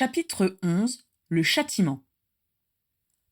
Chapitre 11. Le châtiment.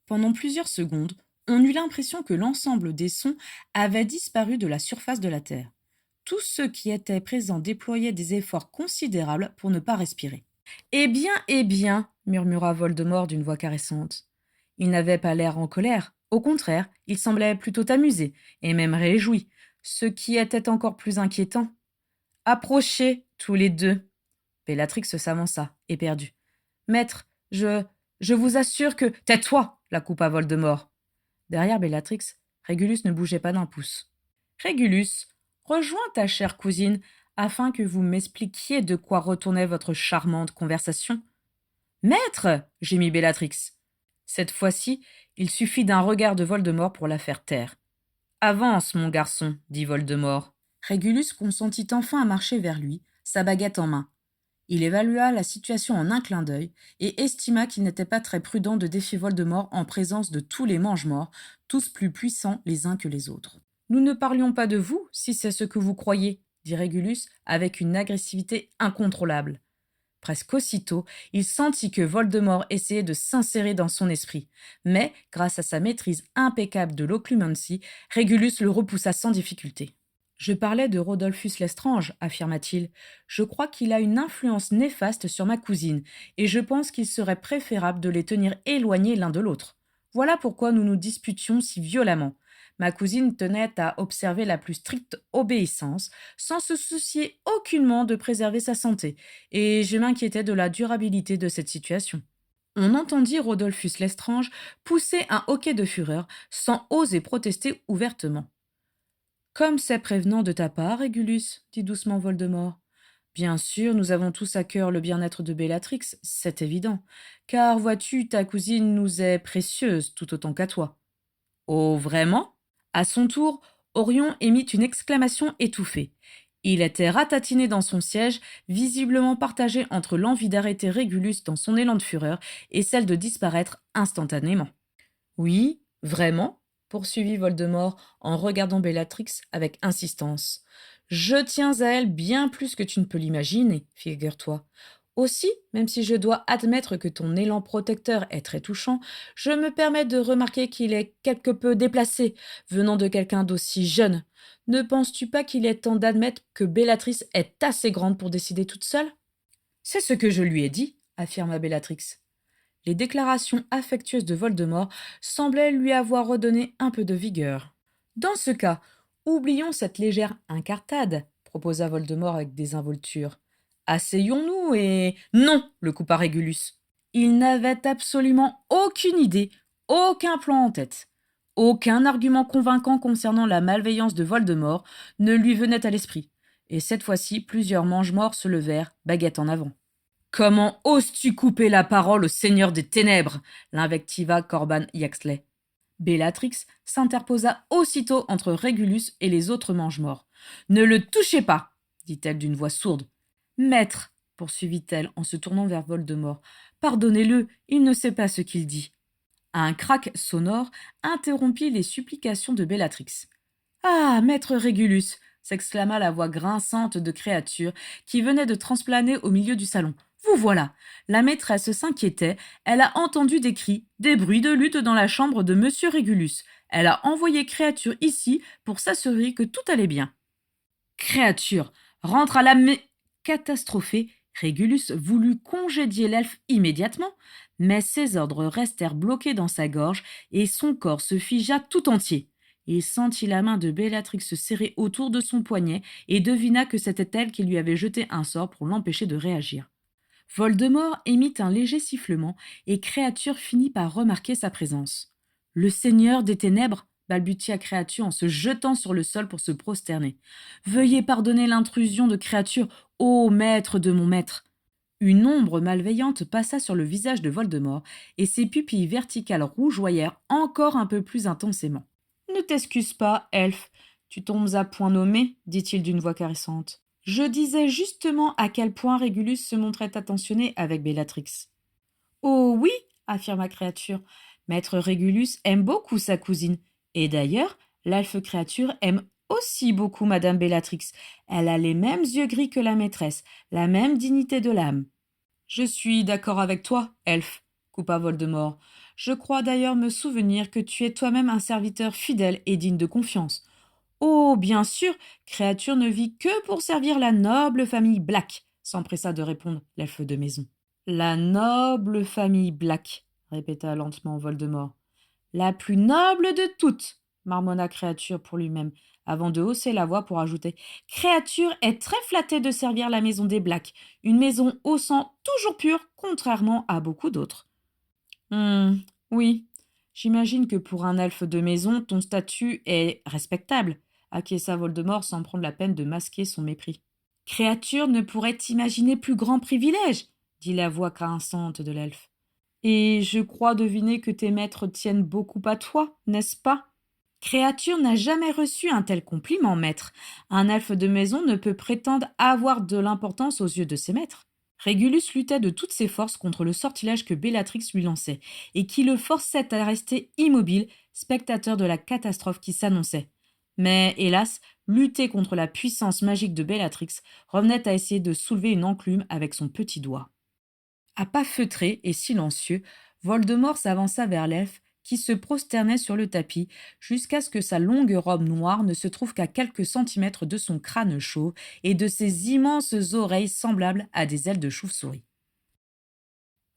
Pendant plusieurs secondes, on eut l'impression que l'ensemble des sons avait disparu de la surface de la Terre. Tous ceux qui étaient présents déployaient des efforts considérables pour ne pas respirer. Eh bien, murmura Voldemort d'une voix caressante. Il n'avait pas l'air en colère. Au contraire, il semblait plutôt amusé, et même réjoui, ce qui était encore plus inquiétant. Approchez, tous les deux. Bellatrix s'avança, éperdue. Maître, je vous assure que... Tais-toi, la coupa Voldemort. Derrière Bellatrix, Régulus ne bougeait pas d'un pouce. Régulus, rejoins ta chère cousine afin que vous m'expliquiez de quoi retournait votre charmante conversation. Maître, gémit Bellatrix. Cette fois-ci, il suffit d'un regard de Voldemort pour la faire taire. Avance, mon garçon, dit Voldemort. Régulus consentit enfin à marcher vers lui, sa baguette en main. Il évalua la situation en un clin d'œil et estima qu'il n'était pas très prudent de défier Voldemort en présence de tous les mange-morts, tous plus puissants les uns que les autres. « Nous ne parlions pas de vous, si c'est ce que vous croyez, » dit Régulus avec une agressivité incontrôlable. Presque aussitôt, il sentit que Voldemort essayait de s'insérer dans son esprit, mais, grâce à sa maîtrise impeccable de l'occlumency, Régulus le repoussa sans difficulté. Je parlais de Rodolphus Lestrange, affirma-t-il. Je crois qu'il a une influence néfaste sur ma cousine, et je pense qu'il serait préférable de les tenir éloignés l'un de l'autre. Voilà pourquoi nous nous disputions si violemment. Ma cousine tenait à observer la plus stricte obéissance, sans se soucier aucunement de préserver sa santé, et je m'inquiétais de la durabilité de cette situation. On entendit Rodolphus Lestrange pousser un hoquet de fureur, sans oser protester ouvertement. « Comme c'est prévenant de ta part, Régulus, dit doucement Voldemort. Bien sûr, nous avons tous à cœur le bien-être de Bellatrix, c'est évident, car, vois-tu, ta cousine nous est précieuse tout autant qu'à toi. Oh, vraiment ? À son tour, Orion émit une exclamation étouffée. Il était ratatiné dans son siège, visiblement partagé entre l'envie d'arrêter Régulus dans son élan de fureur et celle de disparaître instantanément. Oui, vraiment ? Poursuivit Voldemort en regardant Bellatrix avec insistance. Je tiens à elle bien plus que tu ne peux l'imaginer, figure-toi. Aussi, même si je dois admettre que ton élan protecteur est très touchant, je me permets de remarquer qu'il est quelque peu déplacé, venant de quelqu'un d'aussi jeune. Ne penses-tu pas qu'il est temps d'admettre que Bellatrix est assez grande pour décider toute seule ? C'est ce que je lui ai dit, affirma Bellatrix. Les déclarations affectueuses de Voldemort semblaient lui avoir redonné un peu de vigueur. « Dans ce cas, oublions cette légère incartade, » proposa Voldemort avec désinvolture. « Asseyons-nous et... » « Non !» le coupa Régulus. Il n'avait absolument aucune idée, aucun plan en tête. Aucun argument convaincant concernant la malveillance de Voldemort ne lui venait à l'esprit. Et cette fois-ci, plusieurs mange-morts se levèrent, baguette en avant. « Comment oses-tu couper la parole au Seigneur des Ténèbres » l'invectiva Corban Yaxley. Bellatrix s'interposa aussitôt entre Régulus et les autres mange-morts. « Ne le touchez pas » dit-elle d'une voix sourde. « Maître » poursuivit-elle en se tournant vers Voldemort, « pardonnez-le, il ne sait pas ce qu'il dit. » Un craque sonore interrompit les supplications de Bellatrix. « Ah, maître Régulus » s'exclama la voix grinçante de créature qui venait de transplaner au milieu du salon. Vous voilà. La maîtresse s'inquiétait. Elle a entendu des cris, des bruits de lutte dans la chambre de Monsieur Régulus. Elle a envoyé Créature ici pour s'assurer que tout allait bien. Créature rentre à la catastrophée. Régulus voulut congédier l'elfe immédiatement, mais ses ordres restèrent bloqués dans sa gorge et son corps se figea tout entier. Il sentit la main de Bellatrix se serrer autour de son poignet et devina que c'était elle qui lui avait jeté un sort pour l'empêcher de réagir. Voldemort émit un léger sifflement et Créature finit par remarquer sa présence. « Le Seigneur des Ténèbres » balbutia Créature en se jetant sur le sol pour se prosterner. « Veuillez pardonner l'intrusion de Créature, ô maître de mon maître !» Une ombre malveillante passa sur le visage de Voldemort et ses pupilles verticales rougeoyèrent encore un peu plus intensément. « Ne t'excuse pas, elfe, tu tombes à point nommé, dit-il d'une voix caressante. Je disais justement à quel point Régulus se montrait attentionné avec Bellatrix. « Oh oui, affirma Créature, maître Régulus aime beaucoup sa cousine. Et d'ailleurs, l'elfe Créature aime aussi beaucoup madame Bellatrix. Elle a les mêmes yeux gris que la maîtresse, la même dignité de l'âme. » Je suis d'accord avec toi, elfe, coupa Voldemort. Je crois d'ailleurs me souvenir que tu es toi-même un serviteur fidèle et digne de confiance. Oh, bien sûr, créature ne vit que pour servir la noble famille Black, s'empressa de répondre l'elfe de maison. La noble famille Black, répéta lentement Voldemort. La plus noble de toutes, marmonna Créature pour lui-même, avant de hausser la voix pour ajouter Créature est très flattée de servir la maison des Blacks, une maison au sang toujours pur, contrairement à beaucoup d'autres. Oui, j'imagine que pour un elfe de maison, ton statut est respectable, acquiesça Voldemort sans prendre la peine de masquer son mépris. Créature ne pourrait imaginer plus grand privilège, dit la voix grinçante de l'elfe. Et je crois deviner que tes maîtres tiennent beaucoup à toi, n'est-ce pas? Créature n'a jamais reçu un tel compliment, maître. Un elfe de maison ne peut prétendre avoir de l'importance aux yeux de ses maîtres. Régulus luttait de toutes ses forces contre le sortilège que Bellatrix lui lançait, et qui le forçait à rester immobile, spectateur de la catastrophe qui s'annonçait. Mais, hélas, lutter contre la puissance magique de Bellatrix revenait à essayer de soulever une enclume avec son petit doigt. À pas feutrés et silencieux, Voldemort s'avança vers l'elfe qui se prosternait sur le tapis jusqu'à ce que sa longue robe noire ne se trouve qu'à quelques centimètres de son crâne chauve et de ses immenses oreilles semblables à des ailes de chauve-souris.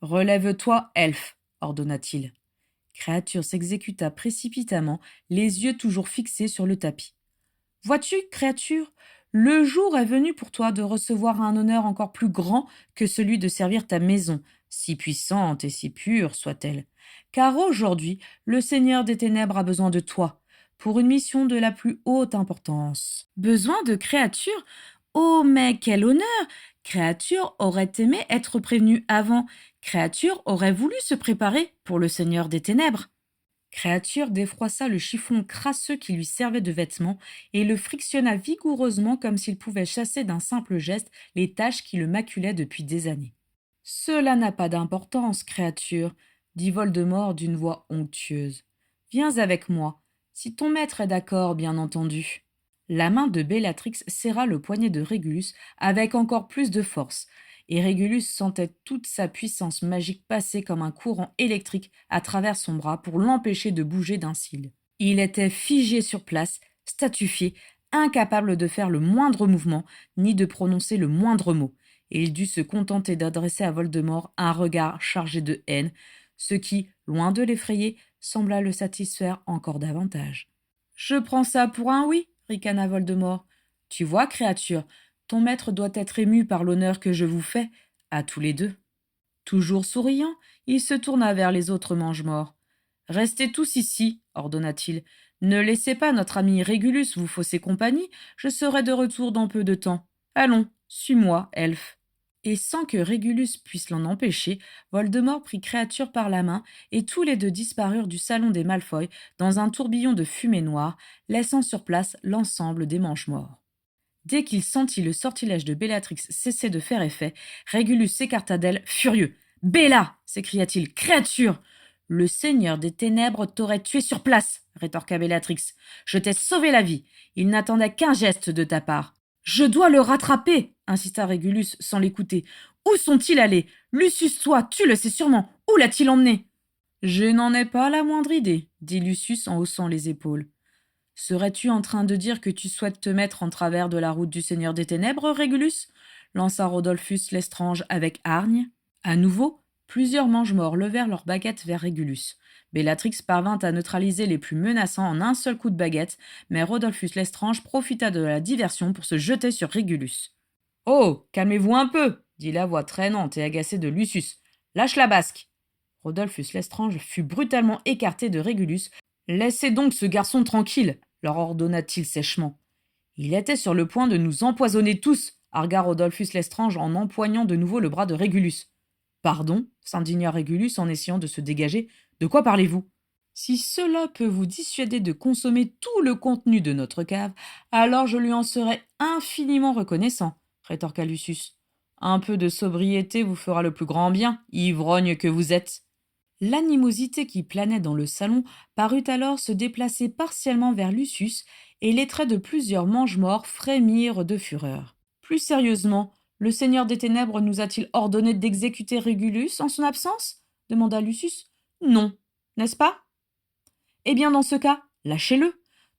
Relève-toi, elfe, ordonna-t-il. Créature s'exécuta précipitamment, les yeux toujours fixés sur le tapis. Vois-tu, créature, le jour est venu pour toi de recevoir un honneur encore plus grand que celui de servir ta maison, si puissante et si pure soit-elle. Car aujourd'hui, le Seigneur des Ténèbres a besoin de toi, pour une mission de la plus haute importance. Besoin de créature? Oh, mais quel honneur! Créature aurait aimé être prévenue avant. Créature aurait voulu se préparer pour le Seigneur des Ténèbres. Créature défroissa le chiffon crasseux qui lui servait de vêtement et le frictionna vigoureusement comme s'il pouvait chasser d'un simple geste les taches qui le maculaient depuis des années. Cela n'a pas d'importance, créature, dit Voldemort d'une voix onctueuse. Viens avec moi, si ton maître est d'accord, bien entendu. La main de Bellatrix serra le poignet de Régulus avec encore plus de force, et Régulus sentait toute sa puissance magique passer comme un courant électrique à travers son bras pour l'empêcher de bouger d'un cil. Il était figé sur place, statufié, incapable de faire le moindre mouvement, ni de prononcer le moindre mot, et il dut se contenter d'adresser à Voldemort un regard chargé de haine, ce qui, loin de l'effrayer, sembla le satisfaire encore davantage. « Je prends ça pour un oui, ricana Voldemort. Tu vois, créature, ton maître doit être ému par l'honneur que je vous fais, à tous les deux. Toujours souriant, il se tourna vers les autres mange-morts. Restez tous ici, ordonna-t-il. Ne laissez pas notre ami Régulus vous fausser compagnie, je serai de retour dans peu de temps. Allons, suis-moi, elfe. Et sans que Régulus puisse l'en empêcher, Voldemort prit Créature par la main, et tous les deux disparurent du salon des Malfoy dans un tourbillon de fumée noire, laissant sur place l'ensemble des mange-morts. Dès qu'il sentit le sortilège de Bellatrix cesser de faire effet, Régulus s'écarta d'elle, furieux. « Bella !» s'écria-t-il. « Créature !»« Le Seigneur des Ténèbres t'aurait tué sur place !» rétorqua Bellatrix. « Je t'ai sauvé la vie. Il n'attendait qu'un geste de ta part. »« Je dois le rattraper !» insista Régulus sans l'écouter. « Où sont-ils allés? Lucius, toi, tu le sais sûrement. Où l'a-t-il emmené ?»« Je n'en ai pas la moindre idée, » dit Lucius en haussant les épaules. « Serais-tu en train de dire que tu souhaites te mettre en travers de la route du Seigneur des Ténèbres, Régulus ?» lança Rodolphus Lestrange avec hargne. À nouveau, plusieurs mange-morts levèrent leurs baguettes vers Régulus. Bellatrix parvint à neutraliser les plus menaçants en un seul coup de baguette, mais Rodolphus Lestrange profita de la diversion pour se jeter sur Régulus. « Oh, calmez-vous un peu !» dit la voix traînante et agacée de Lucius. « Lâche la basque !» Rodolphus Lestrange fut brutalement écarté de Régulus. « Laissez donc ce garçon tranquille !» leur ordonna-t-il sèchement. « Il était sur le point de nous empoisonner tous !» argua Rodolphus Lestrange en empoignant de nouveau le bras de Régulus. « Pardon » s'indigna Régulus en essayant de se dégager. « De quoi parlez-vous ?»« Si cela peut vous dissuader de consommer tout le contenu de notre cave, alors je lui en serai infiniment reconnaissant, » rétorqua Lucius. « Un peu de sobriété vous fera le plus grand bien, ivrogne que vous êtes. » L'animosité qui planait dans le salon parut alors se déplacer partiellement vers Lucius, et les traits de plusieurs mange-morts frémirent de fureur. Plus sérieusement, Le Seigneur des Ténèbres nous a-t-il ordonné d'exécuter Régulus en son absence demanda Lucius. Non, n'est-ce pas? Eh bien, dans ce cas, lâchez-le.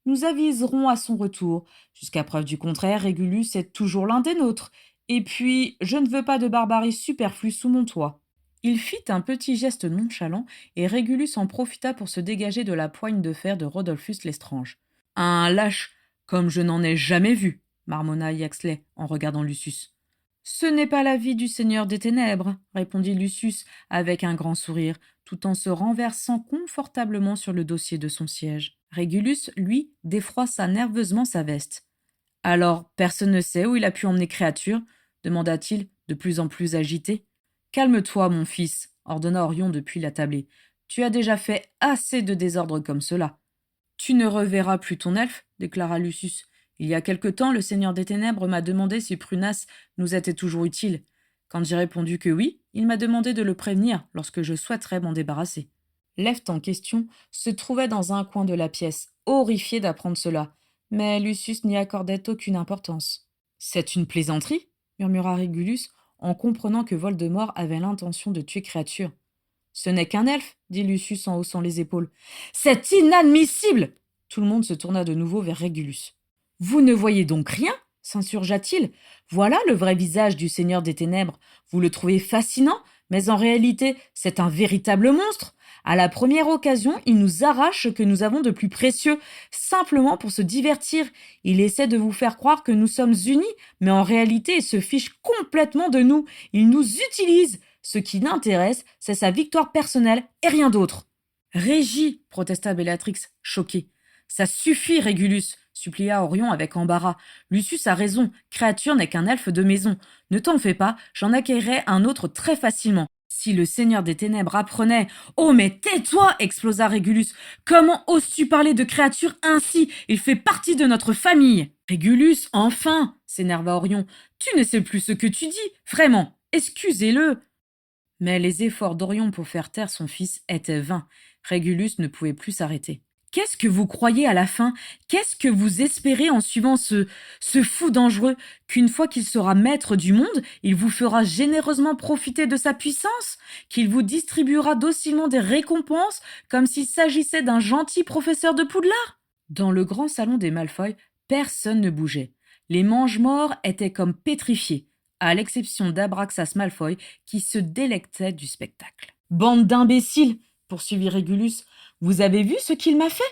Nous aviserons à son retour. Jusqu'à preuve du contraire, Régulus est toujours l'un des nôtres. Et puis, je ne veux pas de barbarie superflue sous mon toit. Il fit un petit geste nonchalant, et Régulus en profita pour se dégager de la poigne de fer de Rodolphus Lestrange. Un lâche, comme je n'en ai jamais vu, marmonna Yaxley en regardant Lucius. Ce n'est pas l'avis du Seigneur des Ténèbres, répondit Lucius avec un grand sourire, tout en se renversant confortablement sur le dossier de son siège. Régulus, lui, défroissa nerveusement sa veste. Alors, personne ne sait où il a pu emmener créature demanda-t-il, de plus en plus agité. Calme-toi, mon fils, ordonna Orion depuis la tablée. Tu as déjà fait assez de désordre comme cela. Tu ne reverras plus ton elfe, déclara Lucius. Il y a quelque temps, le Seigneur des Ténèbres m'a demandé si Prunas nous était toujours utile. Quand j'ai répondu que oui, il m'a demandé de le prévenir lorsque je souhaiterais m'en débarrasser. L'elfe en question se trouvait dans un coin de la pièce, horrifié d'apprendre cela, mais Lucius n'y accordait aucune importance. C'est une plaisanterie, murmura Régulus, en comprenant que Voldemort avait l'intention de tuer créature. Ce n'est qu'un elfe, dit Lucius en haussant les épaules. C'est inadmissible! Tout le monde se tourna de nouveau vers Régulus. Vous ne voyez donc rien? S'insurgea-t-il. Voilà le vrai visage du Seigneur des Ténèbres. Vous le trouvez fascinant, mais en réalité, c'est un véritable monstre. À la première occasion, il nous arrache ce que nous avons de plus précieux, simplement pour se divertir. Il essaie de vous faire croire que nous sommes unis, mais en réalité, il se fiche complètement de nous. Il nous utilise. Ce qui l'intéresse, c'est sa victoire personnelle et rien d'autre. Régie, protesta Bellatrix, choquée. Ça suffit, Régulus, supplia Orion avec embarras. Lucius a raison, créature n'est qu'un elfe de maison. Ne t'en fais pas, j'en acquerrai un autre très facilement. Si le Seigneur des Ténèbres apprenait... Oh, mais tais-toi, explosa Régulus. Comment oses-tu parler de créature ainsi? Il fait partie de notre famille. Régulus, enfin, s'énerva Orion. Tu ne sais plus ce que tu dis, vraiment. Excusez-le. Mais les efforts d'Orion pour faire taire son fils étaient vains. Régulus ne pouvait plus s'arrêter. Qu'est-ce que vous croyez à la fin? Qu'est-ce que vous espérez en suivant ce fou dangereux? Qu'une fois qu'il sera maître du monde, il vous fera généreusement profiter de sa puissance? Qu'il vous distribuera docilement des récompenses, comme s'il s'agissait d'un gentil professeur de Poudlard? Dans le grand salon des Malfoy, personne ne bougeait. Les mange-morts étaient comme pétrifiés, à l'exception d'Abraxas Malfoy, qui se délectait du spectacle. « Bande d'imbéciles !» poursuivit Régulus. « Vous avez vu ce qu'il m'a fait?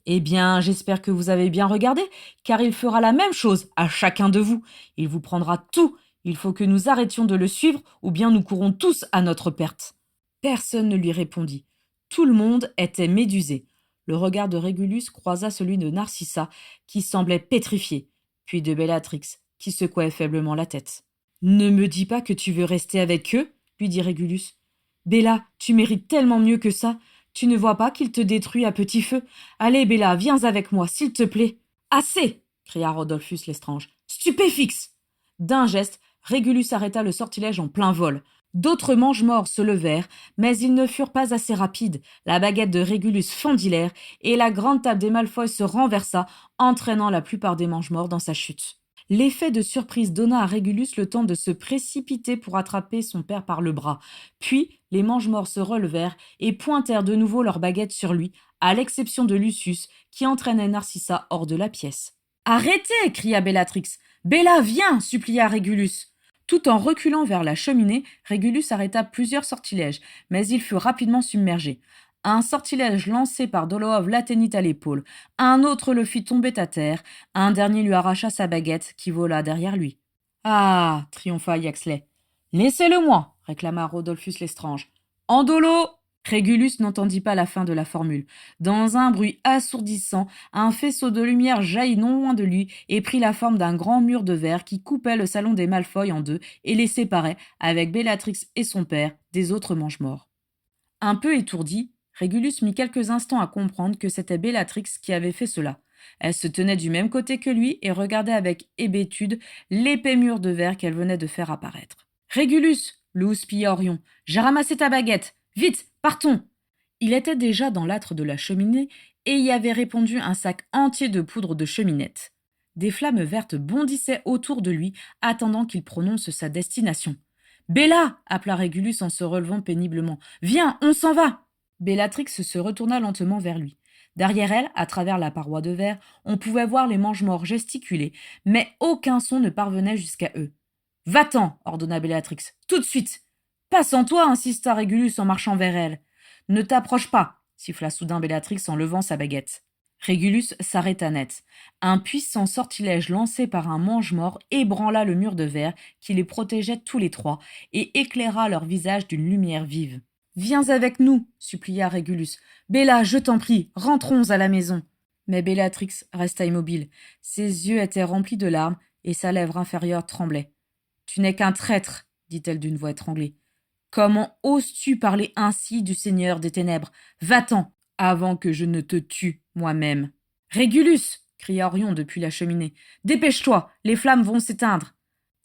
Eh bien, j'espère que vous avez bien regardé, car il fera la même chose à chacun de vous. Il vous prendra tout. Il faut que nous arrêtions de le suivre, ou bien nous courrons tous à notre perte. » Personne ne lui répondit. Tout le monde était médusé. Le regard de Régulus croisa celui de Narcissa, qui semblait pétrifiée, puis de Bellatrix, qui secouait faiblement la tête. « Ne me dis pas que tu veux rester avec eux, lui dit Régulus. Bella, tu mérites tellement mieux que ça. Tu ne vois pas qu'il te détruit à petit feu? Allez, Bella, viens avec moi, s'il te plaît. Assez! Cria Rodolphus Lestrange. Stupéfixe! D'un geste, Régulus arrêta le sortilège en plein vol. D'autres mange-morts se levèrent, mais ils ne furent pas assez rapides. La baguette de Régulus fendit l'air, et la grande table des Malfoy se renversa, entraînant la plupart des mange-morts dans sa chute. L'effet de surprise donna à Régulus le temps de se précipiter pour attraper son père par le bras. Puis, les mange-morts se relevèrent et pointèrent de nouveau leurs baguettes sur lui, à l'exception de Lucius, qui entraînait Narcissa hors de la pièce. « Arrêtez !» cria Bellatrix. « Bella, viens !» supplia Régulus. Tout en reculant vers la cheminée, Régulus arrêta plusieurs sortilèges, mais il fut rapidement submergé. Un sortilège lancé par Dolohov l'atteignit à l'épaule, un autre le fit tomber à terre, un dernier lui arracha sa baguette qui vola derrière lui. « Ah !» triompha Yaxley. « Laissez-le-moi !» réclama Rodolphus Lestrange. « Andolo !» Régulus n'entendit pas la fin de la formule. Dans un bruit assourdissant, un faisceau de lumière jaillit non loin de lui et prit la forme d'un grand mur de verre qui coupait le salon des Malfoy en deux et les séparait, avec Bellatrix et son père, des autres mange-morts. Un peu étourdi, Régulus mit quelques instants à comprendre que c'était Bellatrix qui avait fait cela. Elle se tenait du même côté que lui et regardait avec hébétude l'épais mur de verre qu'elle venait de faire apparaître. « Régulus !» le houspilla Orion. « J'ai ramassé ta baguette. Vite, partons !» Il était déjà dans l'âtre de la cheminée et y avait répandu un sac entier de poudre de cheminette. Des flammes vertes bondissaient autour de lui, attendant qu'il prononce sa destination. « Bella !» appela Régulus en se relevant péniblement. « Viens, on s'en va !» Bellatrix se retourna lentement vers lui. Derrière elle, à travers la paroi de verre, on pouvait voir les mange-morts gesticuler, mais aucun son ne parvenait jusqu'à eux. « Va-t'en !» ordonna Bellatrix. « Tout de suite !»« Passe en toi !» insista Régulus en marchant vers elle. « Ne t'approche pas !» siffla soudain Bellatrix en levant sa baguette. Régulus s'arrêta net. Un puissant sortilège lancé par un mange-mort ébranla le mur de verre qui les protégeait tous les trois et éclaira leurs visages d'une lumière vive. « Viens avec nous !» supplia Régulus. « Bella, je t'en prie, rentrons à la maison. » Mais Bellatrix resta immobile. Ses yeux étaient remplis de larmes et sa lèvre inférieure tremblait. « Tu n'es qu'un traître, dit-elle d'une voix étranglée. Comment oses-tu parler ainsi du Seigneur des Ténèbres? Va-t'en, avant que je ne te tue moi-même. »« Régulus !» cria Orion depuis la cheminée. « Dépêche-toi, les flammes vont s'éteindre. »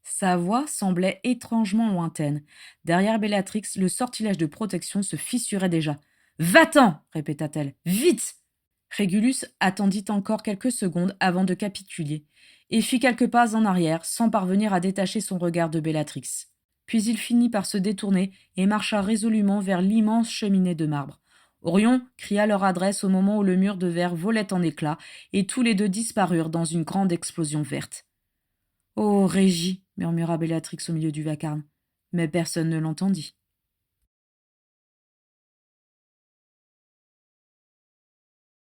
Sa voix semblait étrangement lointaine. Derrière Bellatrix, le sortilège de protection se fissurait déjà. « Va-t'en !» répéta-t-elle. « Vite !» Régulus attendit encore quelques secondes avant de capituler, et fit quelques pas en arrière sans parvenir à détacher son regard de Bellatrix. Puis il finit par se détourner et marcha résolument vers l'immense cheminée de marbre. Orion cria leur adresse au moment où le mur de verre volait en éclats, et tous les deux disparurent dans une grande explosion verte. « Oh, Régie !» murmura Bellatrix au milieu du vacarme, mais personne ne l'entendit.